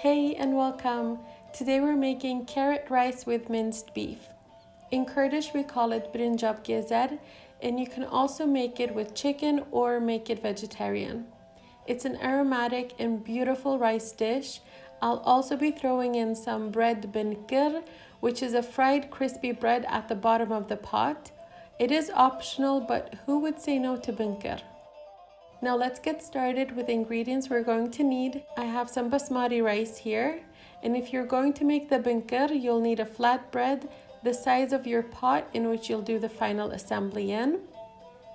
Hey and welcome! Today we're making carrot rice with minced beef. In Kurdish we call it Birinc gêzer, and you can also make it with chicken or make it vegetarian. It's an aromatic and beautiful rice dish. I'll also be throwing in some bread binkir, which is a fried crispy bread at the bottom of the pot. It is optional, but who would say no to binkir? Now let's get started with the ingredients we're going to need. I have some basmati rice here, and if you're going to make the binkir, you'll need a flatbread the size of your pot in which you'll do the final assembly in.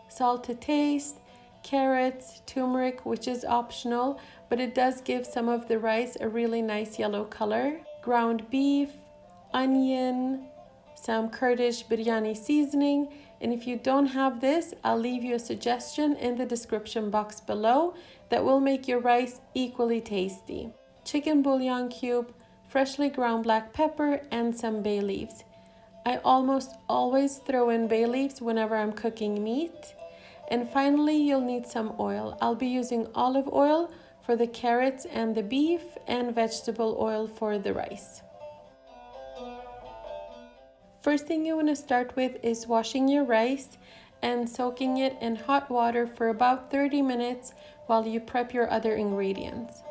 Salt to taste, carrots, turmeric, which is optional, but it does give some of the rice a really nice yellow color, ground beef, onion, some Kurdish biryani seasoning, and if you don't have this, I'll leave you a suggestion in the description box below that will make your rice equally tasty. Chicken bouillon cube, freshly ground black pepper, and some bay leaves. I almost always throw in bay leaves whenever I'm cooking meat. And finally, you'll need some oil. I'll be using olive oil for the carrots and the beef, and vegetable oil for the rice. First thing you want to start with is washing your rice and soaking it in hot water for about 30 minutes while you prep your other ingredients.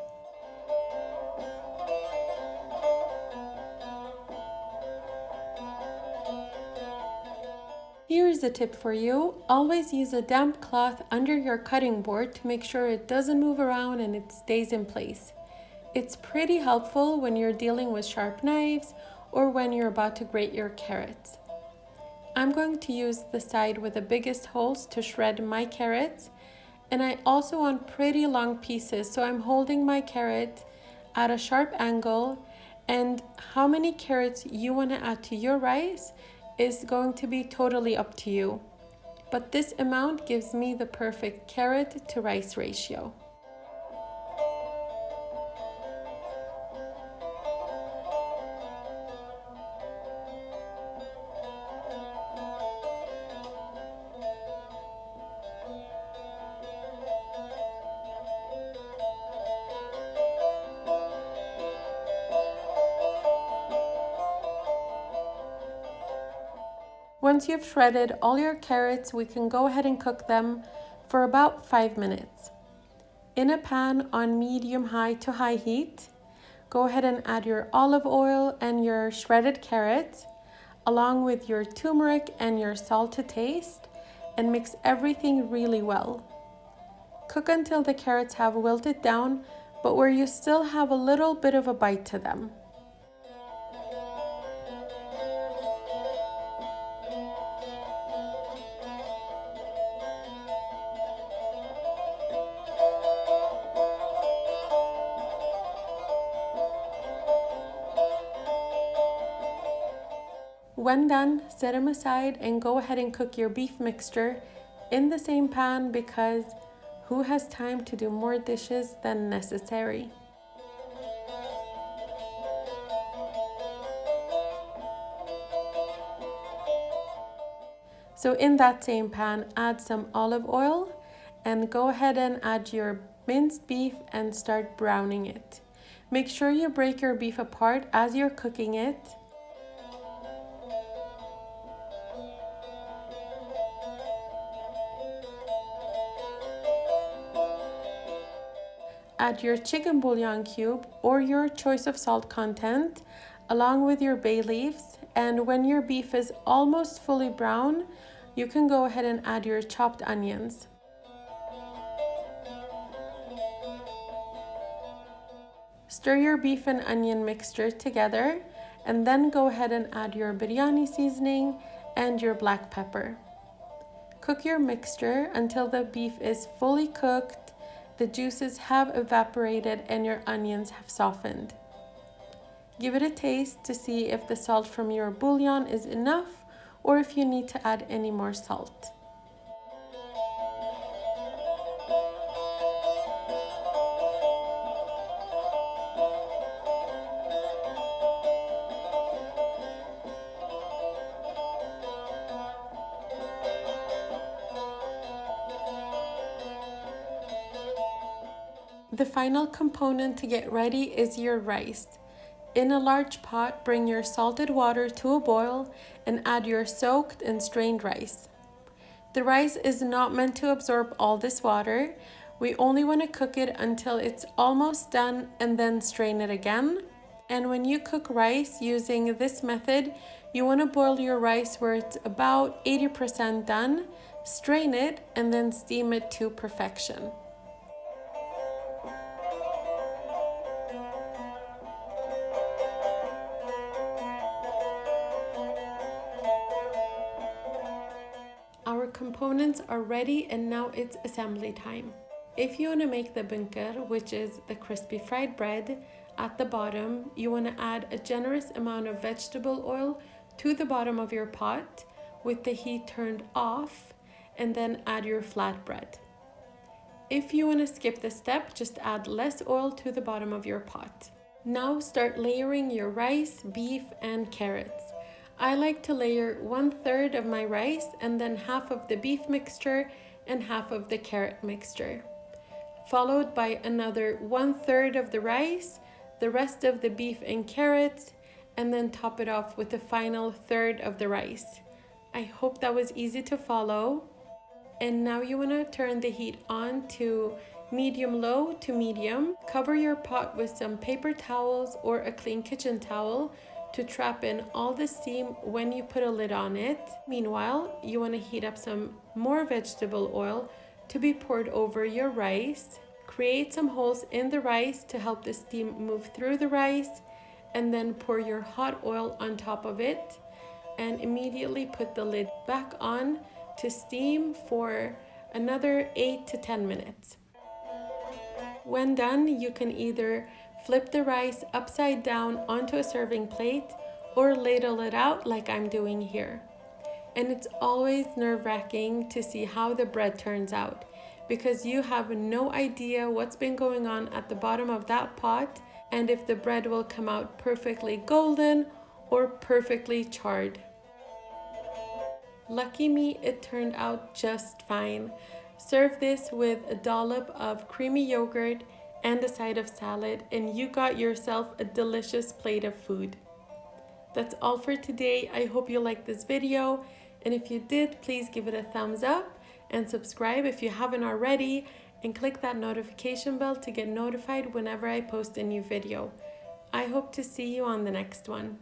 Here's a tip for you. Always use a damp cloth under your cutting board to make sure it doesn't move around and it stays in place. It's pretty helpful when you're dealing with sharp knives or when you're about to grate your carrots. I'm going to use the side with the biggest holes to shred my carrots, and I also want pretty long pieces, so I'm holding my carrot at a sharp angle, and how many carrots you want to add to your rice is going to be totally up to you. But this amount gives me the perfect carrot to rice ratio. Once you've shredded all your carrots, we can go ahead and cook them for about 5 minutes. In a pan on medium-high to high heat, go ahead and add your olive oil and your shredded carrots, along with your turmeric and your salt to taste, and mix everything really well. Cook until the carrots have wilted down, but where you still have a little bit of a bite to them. When done, set them aside and go ahead and cook your beef mixture in the same pan, because who has time to do more dishes than necessary? So in that same pan, add some olive oil and go ahead and add your minced beef and start browning it. Make sure you break your beef apart as you're cooking it. Add your chicken bouillon cube or your choice of salt content along with your bay leaves, and when your beef is almost fully brown, you can go ahead and add your chopped onions. Stir your beef and onion mixture together, and then go ahead and add your biryani seasoning and your black pepper. Cook your mixture until the beef is fully cooked, the juices have evaporated, and your onions have softened. Give it a taste to see if the salt from your bouillon is enough or if you need to add any more salt. The final component to get ready is your rice. In a large pot, bring your salted water to a boil and add your soaked and strained rice. The rice is not meant to absorb all this water. We only want to cook it until it's almost done and then strain it again. And when you cook rice using this method, you want to boil your rice where it's about 80% done, strain it, and then steam it to perfection. Our components are ready and now it's assembly time. If you want to make the binkir, which is the crispy fried bread, at the bottom you want to add a generous amount of vegetable oil to the bottom of your pot with the heat turned off, and then add your flatbread. If you want to skip the step, just add less oil to the bottom of your pot. Now start layering your rice, beef, and carrots. I like to layer 1/3 of my rice and then half of the beef mixture and half of the carrot mixture, followed by another 1/3 of the rice, the rest of the beef and carrots, and then top it off with the final third of the rice. I hope that was easy to follow. And now you want to turn the heat on to medium-low to medium. Cover your pot with some paper towels or a clean kitchen towel to trap in all the steam when you put a lid on it. Meanwhile, you want to heat up some more vegetable oil to be poured over your rice. Create some holes in the rice to help the steam move through the rice, and then pour your hot oil on top of it and immediately put the lid back on to steam for another 8 to 10 minutes. When done, you can either flip the rice upside down onto a serving plate or ladle it out like I'm doing here. And it's always nerve-wracking to see how the bread turns out, because you have no idea what's been going on at the bottom of that pot and if the bread will come out perfectly golden or perfectly charred. Lucky me, it turned out just fine. Serve this with a dollop of creamy yogurt and a side of salad, and you got yourself a delicious plate of food. That's all for today. I hope you liked this video, and if you did, please give it a thumbs up and subscribe if you haven't already, and click that notification bell to get notified whenever I post a new video. I hope to see you on the next one.